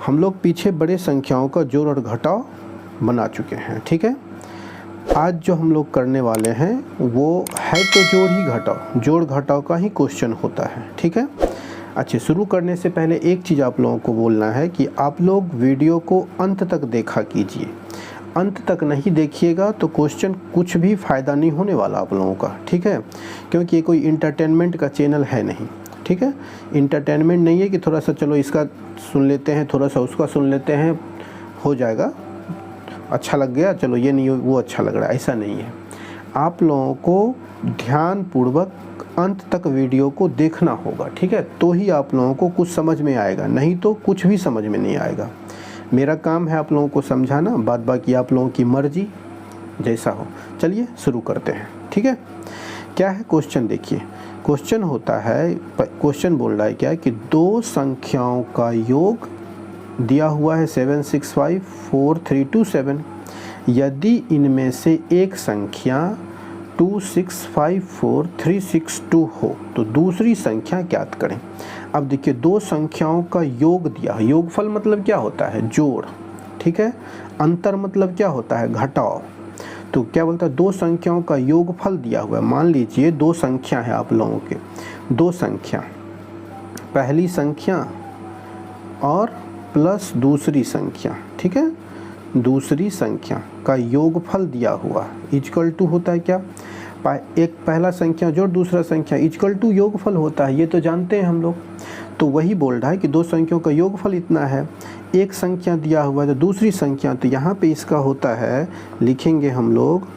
हम लोग पीछे बड़े संख्याओं का जोड़ और घटाव बना चुके हैं, ठीक है। आज जो हम लोग करने वाले हैं वो है तो जोड़ घटाव का ही क्वेश्चन होता है, ठीक है। अच्छा, शुरू करने से पहले एक चीज़ आप लोगों को बोलना है कि आप लोग वीडियो को अंत तक देखा कीजिए। अंत तक नहीं देखिएगा तो क्वेश्चन कुछ भी फ़ायदा नहीं होने वाला आप लोगों का, ठीक है। क्योंकि ये कोई इंटरटेनमेंट का चैनल है नहीं, ठीक है। इंटरटेनमेंट नहीं है कि थोड़ा सा चलो इसका सुन लेते हैं, थोड़ा सा उसका सुन लेते हैं, हो जाएगा, अच्छा लग गया, चलो ये नहीं वो अच्छा लग रहा है, ऐसा नहीं है। आप लोगों को ध्यानपूर्वक अंत तक वीडियो को देखना होगा, ठीक है। तो ही आप लोगों को कुछ समझ में आएगा, नहीं तो कुछ भी समझ में नहीं आएगा। मेरा काम है आप लोगों को समझाना, बाद बाकी आप लोगों की मर्जी जैसा हो। चलिए शुरू करते हैं, ठीक है। क्या है क्वेश्चन, देखिए क्वेश्चन होता है, क्वेश्चन बोल रहा है क्या कि दो संख्याओं का योग दिया हुआ है 7654327। यदि इनमें से एक संख्या 2654362 हो तो दूसरी संख्या ज्ञात करें। अब देखिए दो संख्याओं का योग दिया, योगफल मतलब क्या होता है, जोड़, ठीक है। अंतर मतलब क्या होता है, घटाव। तो क्या बोलता है, दो संख्याओं का योगफल दिया हुआ है। मान लीजिए दो संख्या है आप लोगों के, दो संख्या, पहली संख्या और प्लस दूसरी संख्या, ठीक है। दूसरी संख्या का योगफल दिया हुआ इक्वल टू होता है क्या, एक पहला संख्या जोड़ दूसरा संख्या इक्वल टू योगफल होता है, ये तो जानते हैं हम लोग। तो वही बोल रहा है कि दो संख्याओं का योगफल इतना है, एक संख्या दिया हुआ है तो दूसरी संख्या, तो यहाँ पे इसका होता है, लिखेंगे हम लोग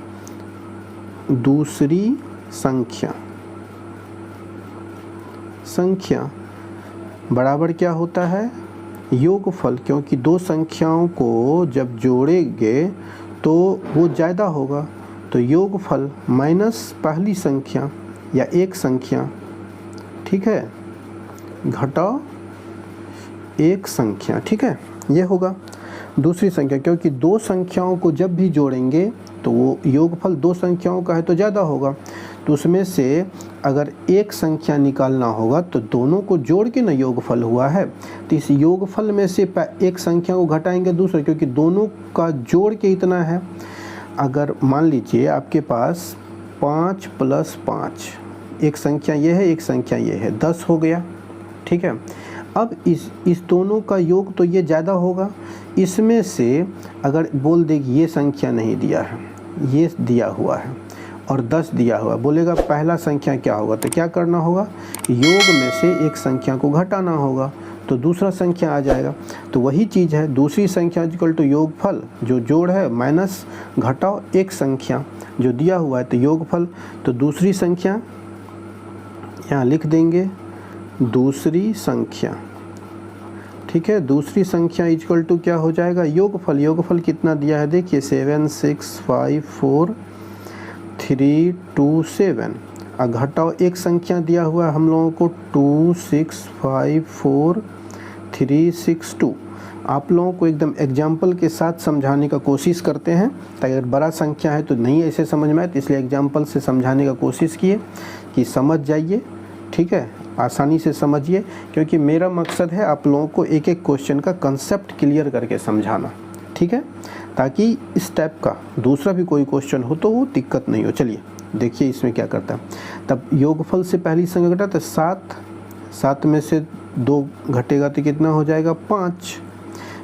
दूसरी संख्या बराबर क्या होता है, योगफल। क्योंकि दो संख्याओं को जब जोड़ेंगे तो वो ज़्यादा होगा, तो योगफल माइनस पहली संख्या या एक संख्या, ठीक है, घटाओ एक संख्या, ठीक है, ये होगा दूसरी संख्या। क्योंकि दो संख्याओं को जब भी जोड़ेंगे तो वो योगफल दो संख्याओं का है तो ज़्यादा होगा, तो उसमें से अगर एक संख्या निकालना होगा तो दोनों को जोड़ के ना योगफल हुआ है, तो इस योगफल में से एक संख्या को घटाएंगे दूसरा, क्योंकि दोनों का जोड़ के इतना है। अगर मान लीजिए आपके पास 5 + 5, एक संख्या ये है, एक संख्या ये है, 10 हो गया, ठीक है। अब इस दोनों का योग तो ये ज़्यादा होगा, इसमें से अगर बोल दे कि ये संख्या नहीं दिया है, ये दिया हुआ है और 10 दिया हुआ, बोलेगा पहला संख्या क्या होगा, तो क्या करना होगा, योग में से एक संख्या को घटाना होगा, तो दूसरा संख्या आ जाएगा। तो वही चीज़ है, दूसरी संख्या इक्वल टू योगफल, जो जोड़ है माइनस घटाओ एक संख्या जो दिया हुआ है, तो योगफल। तो दूसरी संख्या यहाँ लिख देंगे, दूसरी संख्या, ठीक है। दूसरी संख्या इक्वल टू क्या हो जाएगा, योगफल। योगफल कितना दिया है, देखिए 7654327। घटाओ एक संख्या दिया हुआ है हम लोगों को 2654362। आप लोगों को एकदम एग्जाम्पल के साथ समझाने का कोशिश करते हैं, ताकि अगर बड़ा संख्या है तो नहीं ऐसे समझ में आए, तो इसलिए एग्जाम्पल से समझाने का कोशिश किए कि समझ जाइए, ठीक है, आसानी से समझिए। क्योंकि मेरा मकसद है आप लोगों को एक एक क्वेश्चन का कंसेप्ट क्लियर करके समझाना, ठीक है, ताकि इस टाइप का दूसरा भी कोई क्वेश्चन हो तो वो दिक्कत नहीं हो। चलिए देखिए इसमें क्या करता है। तब योगफल से पहली संख्या घटा तो 7 में से 2 घटेगा तो कितना हो जाएगा, 5।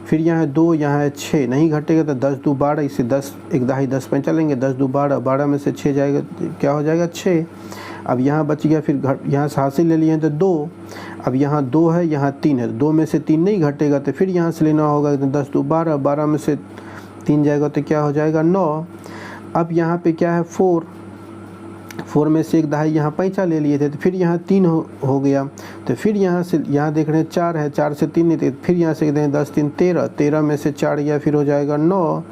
फिर यहाँ 2, यहाँ है 6, नहीं घटेगा तो 10 2 12, इसे 10 1 दहाई 10 पे चलेंगे, 10 2 12, 12 में से 6 जाएगा, क्या हो जाएगा 6। अब यहाँ बच गया, फिर यहाँ से हासिल ले लिए हैं तो 2, अब यहाँ 2 है, यहाँ 3 है, 2 में से 3 नहीं घटेगा तो फिर यहाँ से लेना होगा, 10 2 12, 12 में से 3 जाएगा तो क्या हो जाएगा 9। अब यहाँ पे क्या है 4 में से 1 दहाई यहाँ पैंचा ले लिए थे, तो फिर यहाँ 3 हो गया, तो फिर यहाँ से यहाँ देख रहे हैं 4 है, 4 से 3 नहीं थे, फिर यहाँ से देखें 10 3 13, 13 में से 4 गया, फिर हो जाएगा 9।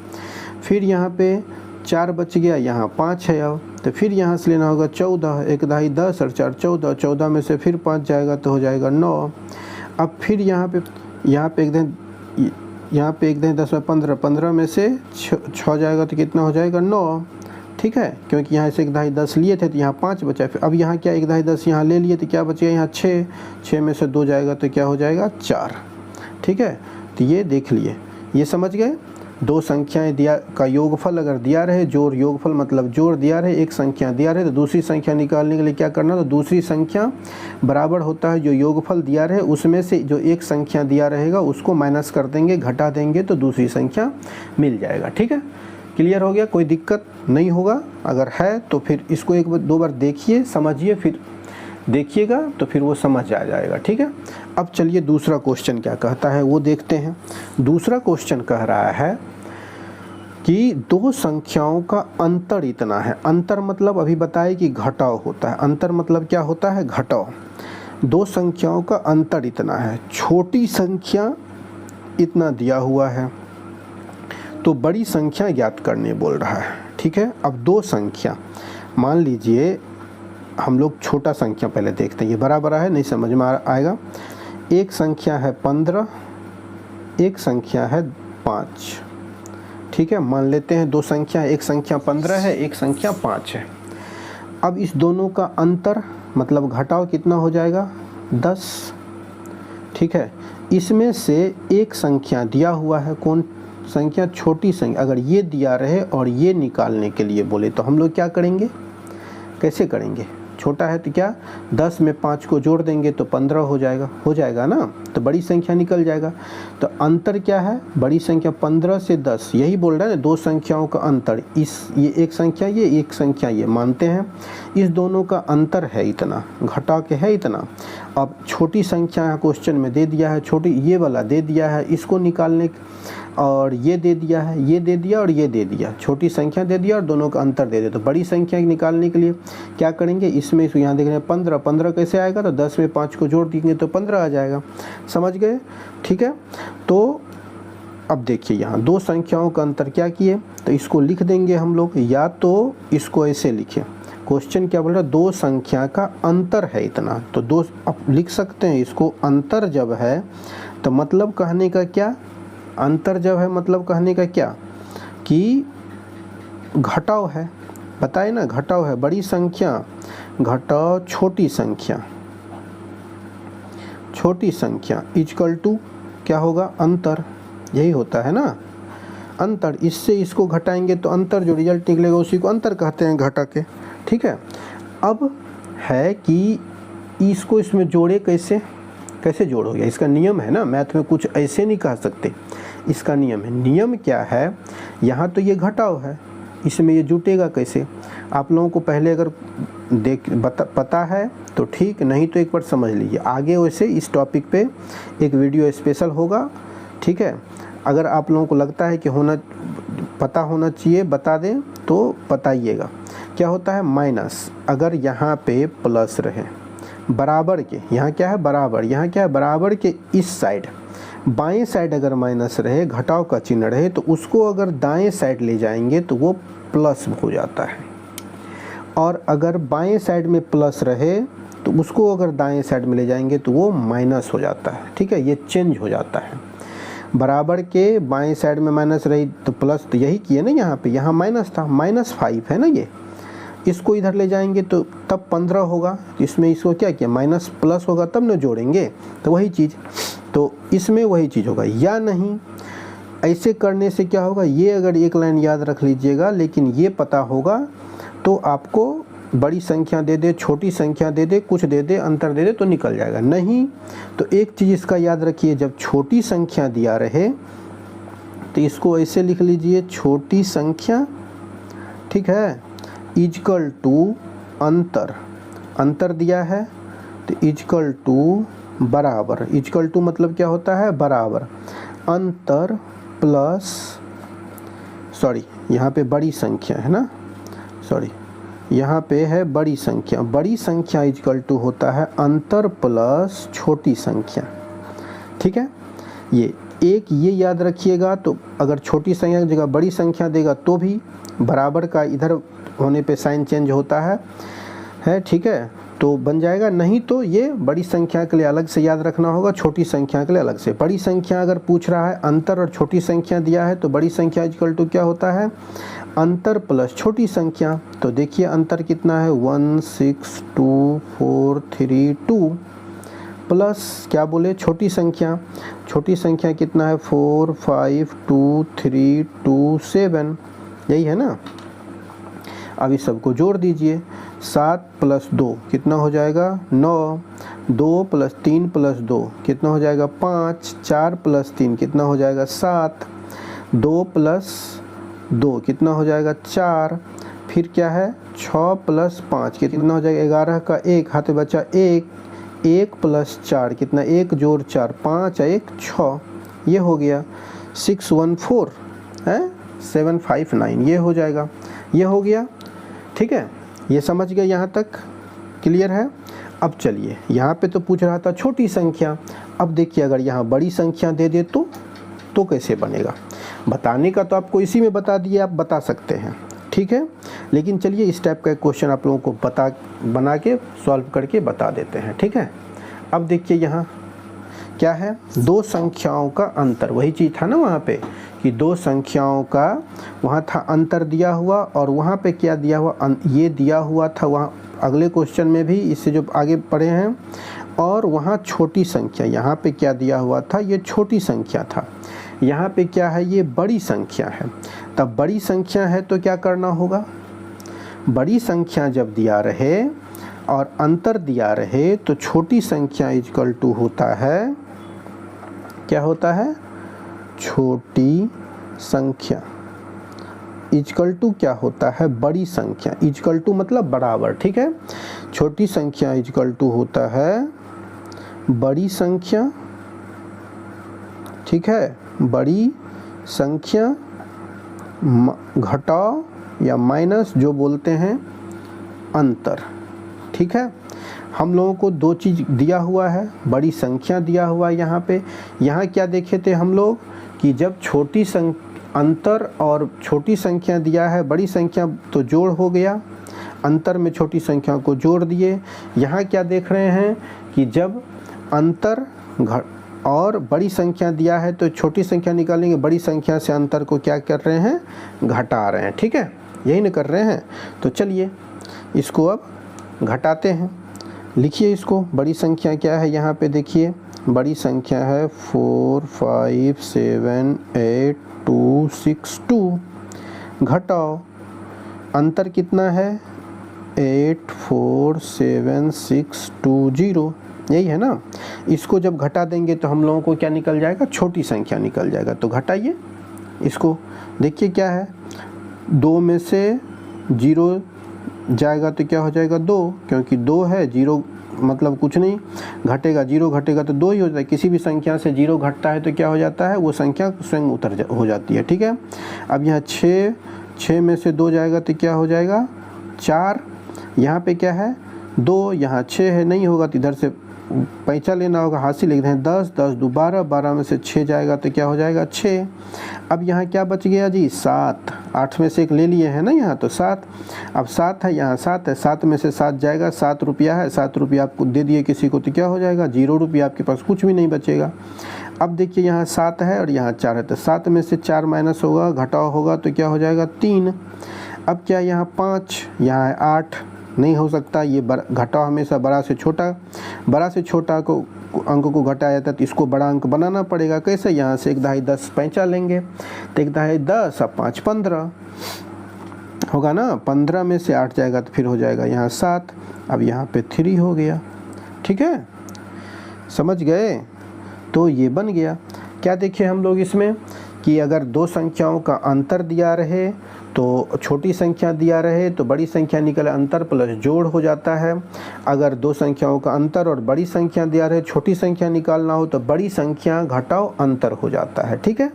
फिर यहाँ पे 4 बच गया, यहाँ 5 है, अब तो फिर यहाँ से लेना होगा 14, 1 दहाई 10 और 4 14, 14 में से फिर 5 जाएगा तो हो जाएगा 9। अब फिर यहाँ पे एक दिन 10 में 15, 15 में से 6 जाएगा तो कितना हो जाएगा 9, ठीक है। क्योंकि यहाँ से 1 दहाई 10 लिए थे तो यहाँ 5 बचा, फिर अब यहाँ क्या 1 दहाई 10 यहाँ ले लिए तो क्या बचेगा यहाँ 6, 6 में से 2 जाएगा तो क्या हो जाएगा 4, ठीक है। तो ये देख लिए, ये समझ गए। दो संख्याएं दिया का योगफल अगर दिया रहे, जोड़ योगफल मतलब जोड़ दिया रहे, एक संख्या दिया रहे तो दूसरी संख्या निकालने के लिए क्या करना, तो दूसरी संख्या बराबर होता है जो योगफल दिया रहे उसमें से जो एक संख्या दिया रहेगा उसको माइनस कर देंगे, घटा देंगे तो दूसरी संख्या मिल जाएगा। ठीक है, क्लियर हो गया, कोई दिक्कत नहीं होगा। अगर है तो फिर इसको एक बार दो बार देखिए, समझिए, फिर देखिएगा तो फिर वो समझ आ जाएगा। ठीक है, अब चलिए दूसरा क्वेश्चन क्या कहता है वो देखते हैं। दूसरा क्वेश्चन कह रहा है कि दो संख्याओं का अंतर इतना है। अंतर मतलब अभी बताए कि घटाव होता है, अंतर मतलब क्या होता है, घटाव। दो संख्याओं का अंतर इतना है, छोटी संख्या इतना दिया हुआ है तो बड़ी संख्या ज्ञात करने बोल रहा है। ठीक है, अब दो संख्या, मान लीजिए हम लोग छोटा संख्या पहले देखते हैं, ये बड़ा बड़ा है नहीं समझ में आएगा। एक संख्या है 15, एक संख्या है 5। ठीक है, मान लेते हैं दो संख्या, एक संख्या 15 है, एक संख्या 5 है। अब इस दोनों का अंतर मतलब घटाव कितना हो जाएगा, 10। ठीक है, इसमें से एक संख्या दिया हुआ है, कौन संख्या, छोटी संख्या। अगर ये दिया रहे और ये निकालने के लिए बोले तो हम लोग क्या करेंगे, कैसे करेंगे, छोटा है तो क्या 10 में 5 को जोड़ देंगे तो 15 हो जाएगा ना, तो बड़ी संख्या निकल जाएगा। तो अंतर क्या है, बड़ी संख्या 15 से 10, यही बोल रहा है ना, दो संख्याओं का अंतर। ये एक संख्या, ये एक संख्या, ये मानते हैं इस दोनों का अंतर है इतना, घटा के है इतना। अब छोटी संख्या क्वेश्चन में दे दिया है, छोटी ये वाला दे दिया है, इसको निकालने और ये दे दिया है, ये दे दिया और ये दे दिया, छोटी संख्या दे दिया और दोनों का अंतर दे दिया। तो बड़ी संख्या निकालने के लिए क्या करेंगे, इसमें यहाँ देख रहे हैं 15, 15 कैसे आएगा, तो 10 में 5 को जोड़ देंगे तो 15 आ जाएगा। समझ गए। ठीक है, तो अब देखिए यहाँ दो संख्याओं का अंतर क्या किए, तो इसको लिख देंगे हम लोग, या तो इसको ऐसे लिखें, क्वेश्चन क्या बोल रहा है, दो संख्या का अंतर है इतना, तो दो अब लिख सकते हैं इसको। अंतर जब है तो मतलब कहने का क्या, अंतर जब है मतलब कहने का क्या कि घटाव है, बताए ना, घटाव है। बड़ी संख्या घटाव छोटी संख्या, छोटी संख्या इक्वल टू क्या होगा, अंतर, यही होता है ना, अंतर। इससे इसको घटाएंगे तो अंतर जो रिजल्ट निकलेगा उसी को अंतर कहते हैं, घटा के। ठीक है, अब है कि इसको इसमें जोड़े कैसे, कैसे जोड़ोगे, इसका नियम है ना, मैथ में कुछ ऐसे नहीं कह सकते, इसका नियम है। नियम क्या है, यहाँ तो ये घटाव है, इसमें ये जुटेगा कैसे, आप लोगों को पहले अगर पता है तो ठीक, नहीं तो एक बार समझ लीजिए। आगे वैसे इस टॉपिक पे एक वीडियो स्पेशल होगा। ठीक है, अगर आप लोगों को लगता है कि पता होना चाहिए बता दें तो बताइएगा। क्या होता है, माइनस, अगर यहाँ पे प्लस रहे बराबर के, यहाँ क्या है बराबर, यहाँ क्या है बराबर के इस साइड, बाएं साइड अगर माइनस रहे, घटाव का चिन्ह रहे, तो उसको अगर दाएं साइड ले जाएंगे तो वो प्लस हो जाता है। और अगर बाएं साइड में प्लस रहे तो उसको अगर दाएं साइड में ले जाएंगे तो वो माइनस हो जाता है। ठीक है, ये चेंज हो जाता है। बराबर के बाएं साइड में माइनस रही तो प्लस, तो यही किए ना यहाँ पे, यहाँ माइनस था, -5 है ना, ये इसको इधर ले जाएंगे तो तब 15 होगा, इसमें इसको क्या किया, माइनस प्लस होगा तब न जोड़ेंगे, तो वही चीज़, तो इसमें वही चीज़ होगा। या नहीं, ऐसे करने से क्या होगा, ये अगर एक लाइन याद रख लीजिएगा, लेकिन ये पता होगा तो आपको बड़ी संख्या दे दे, छोटी संख्या दे दे, कुछ दे दे, अंतर दे दे तो निकल जाएगा। नहीं तो एक चीज़ इसका याद रखिए, जब छोटी संख्या दिया रहे तो इसको ऐसे लिख लीजिए, छोटी संख्या, ठीक है, इक्वल टू अंतर, अंतर दिया है तो इक्वल टू बराबर, इक्वल टू मतलब क्या होता है, बराबर, अंतर प्लस, सॉरी यहाँ पे बड़ी संख्या है ना, सॉरी यहाँ पे है बड़ी संख्या, बड़ी संख्या इक्वल टू होता है अंतर प्लस छोटी संख्या। ठीक है, ये एक ये याद रखिएगा। तो अगर छोटी संख्या की जगह बड़ी संख्या देगा तो भी बराबर का इधर होने पे साइन चेंज होता है। ठीक है, तो बन जाएगा। नहीं तो ये बड़ी संख्या के लिए अलग से याद रखना होगा, छोटी संख्या के लिए अलग से। बड़ी संख्या अगर पूछ रहा है अंतर और छोटी संख्या दिया है तो बड़ी संख्या इक्वल टू क्या होता है, अंतर प्लस छोटी संख्या। तो देखिए अंतर कितना है, 16243 2, प्लस क्या बोले, छोटी संख्या कितना है 4 5 2 3 2 7, यही है ना। अब इस सबको जोड़ दीजिए, 7 + 2 कितना हो जाएगा 9, 2 + 3 + 2 कितना हो जाएगा 5, 4 + 3 कितना हो जाएगा 7, 2 + 2 कितना हो जाएगा 4, फिर क्या है 6 + 5 कितना हो जाएगा 11 का 1 हाथ में बचा 1, 1 + 4 कितना 1 + 4 5 1 6, ये हो गया 614 है 759, ये हो जाएगा, ये हो गया। ठीक है, ये समझ गए, यहाँ तक क्लियर है। अब चलिए यहाँ पे तो पूछ रहा था छोटी संख्या, अब देखिए अगर यहाँ बड़ी संख्या दे दे तो कैसे बनेगा। बताने का तो आपको इसी में बता दिए, आप बता सकते हैं, ठीक है। लेकिन चलिए इस टाइप का क्वेश्चन आप लोगों को बना के सॉल्व करके बता देते हैं, ठीक है। अब देखिए यहाँ क्या है, दो संख्याओं का अंतर, वही चीज़ था ना वहाँ पे कि दो संख्याओं का वहाँ था अंतर दिया हुआ, और वहाँ पे क्या दिया हुआ, ये दिया हुआ था वहाँ अगले क्वेश्चन में भी, इससे जो आगे पढ़े हैं। और वहाँ छोटी संख्या, यहाँ पे क्या दिया हुआ था, ये छोटी संख्या था, यहाँ पे क्या है, ये बड़ी संख्या है। तब बड़ी संख्या है तो क्या करना होगा, बड़ी संख्या जब दिया रहे और अंतर दिया रहे तो छोटी संख्या इक्वल टू होता है, क्या होता है, छोटी संख्या इक्वल टू क्या होता है, बड़ी संख्या, इक्वल टू मतलब बराबर, ठीक है। छोटी संख्या इक्वल टू होता है बड़ी संख्या, ठीक है, बड़ी संख्या घटाओ या माइनस जो बोलते हैं अंतर, ठीक है। हम लोगों को दो चीज़ दिया हुआ है, बड़ी संख्या दिया हुआ है यहाँ पे। यहाँ क्या देखे थे हम लोग कि जब छोटी अंतर और छोटी संख्या दिया है, बड़ी संख्या तो जोड़ हो गया, अंतर में छोटी संख्या को जोड़ दिए। यहाँ क्या देख रहे हैं कि जब अंतर और बड़ी संख्या दिया है तो छोटी संख्या निकालेंगे, बड़ी संख्या से अंतर को क्या कर रहे हैं, घटा रहे हैं, ठीक है, यही न कर रहे हैं। तो चलिए इसको अब घटाते हैं, लिखिए इसको। बड़ी संख्या क्या है, यहाँ पे देखिए बड़ी संख्या है 4 5 7 8 2 6 2, घटाओ अंतर कितना है 8 4 7 6 2 0, यही है ना। इसको जब घटा देंगे तो हम लोगों को क्या निकल जाएगा, छोटी संख्या निकल जाएगा। तो घटाइए इसको, देखिए क्या है, 2 में से 0 जाएगा तो क्या हो जाएगा 2, क्योंकि 2 है, 0 मतलब कुछ नहीं घटेगा, 0 घटेगा तो 2 ही हो जाता है। किसी भी संख्या से 0 घटता है तो क्या हो जाता है, वो संख्या स्वयं हो जाती है, ठीक है। अब यहाँ 6 में से 2 जाएगा तो क्या हो जाएगा 4, यहाँ पे क्या है 2, यहाँ 6 है, नहीं होगा तो इधर से पैंचा लेना होगा, हाथ से लिख दें 10 10 2 12, 12 में से 6 जाएगा तो क्या हो जाएगा 6। अब यहाँ क्या बच गया जी 7, 8 में से एक ले लिए हैं ना यहाँ, तो 7, अब 7 है, यहाँ 7 है, 7 में से 7 जाएगा, 7 रुपया है, 7 रुपया आपको दे दिए किसी को तो क्या हो जाएगा 0 रुपया, आपके पास कुछ भी नहीं बचेगा। अब देखिए यहाँ 7 है और यहाँ 4 है, तो 7 में से 4 माइनस होगा, घटाव होगा तो क्या हो जाएगा 3। अब क्या यहाँ 5, यहाँ है 8, नहीं हो सकता, ये घटाव हमेशा बड़ा से छोटा को अंक को घटाया जाता है, तो इसको बड़ा अंक बनाना पड़ेगा। कैसे, यहाँ से 1 दहाई 10 पैंचा लेंगे, तो 1 दहाई 10 और 5 15 होगा ना, 15 में से 8 जाएगा तो फिर हो जाएगा यहाँ 7, अब यहाँ पे 3 हो गया, ठीक है, समझ गए। तो ये बन गया। क्या देखिए हम लोग इसमें कि अगर दो संख्याओं का अंतर दिया रहे तो छोटी संख्या दिया रहे तो बड़ी संख्या निकले, अंतर प्लस जोड़ हो जाता है। अगर दो संख्याओं का अंतर और बड़ी संख्या दिया रहे, छोटी संख्या निकालना हो तो बड़ी संख्या घटाओ अंतर हो जाता है, ठीक है।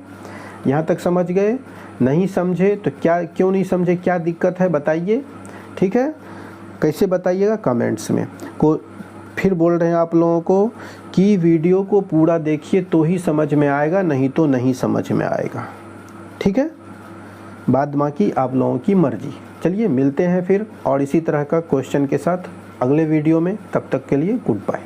यहाँ तक समझ गए, नहीं समझे तो क्या, क्यों नहीं समझे, क्या दिक्कत है बताइए, ठीक है। कैसे बताइएगा कमेंट्स में। को फिर बोल रहे हैं आप लोगों को कि वीडियो को पूरा देखिए तो ही समझ में आएगा, नहीं तो नहीं समझ में आएगा, ठीक है। बाद बाकी आप लोगों की मर्जी। चलिए मिलते हैं फिर और इसी तरह का क्वेश्चन के साथ अगले वीडियो में, तब तक के लिए गुड बाय।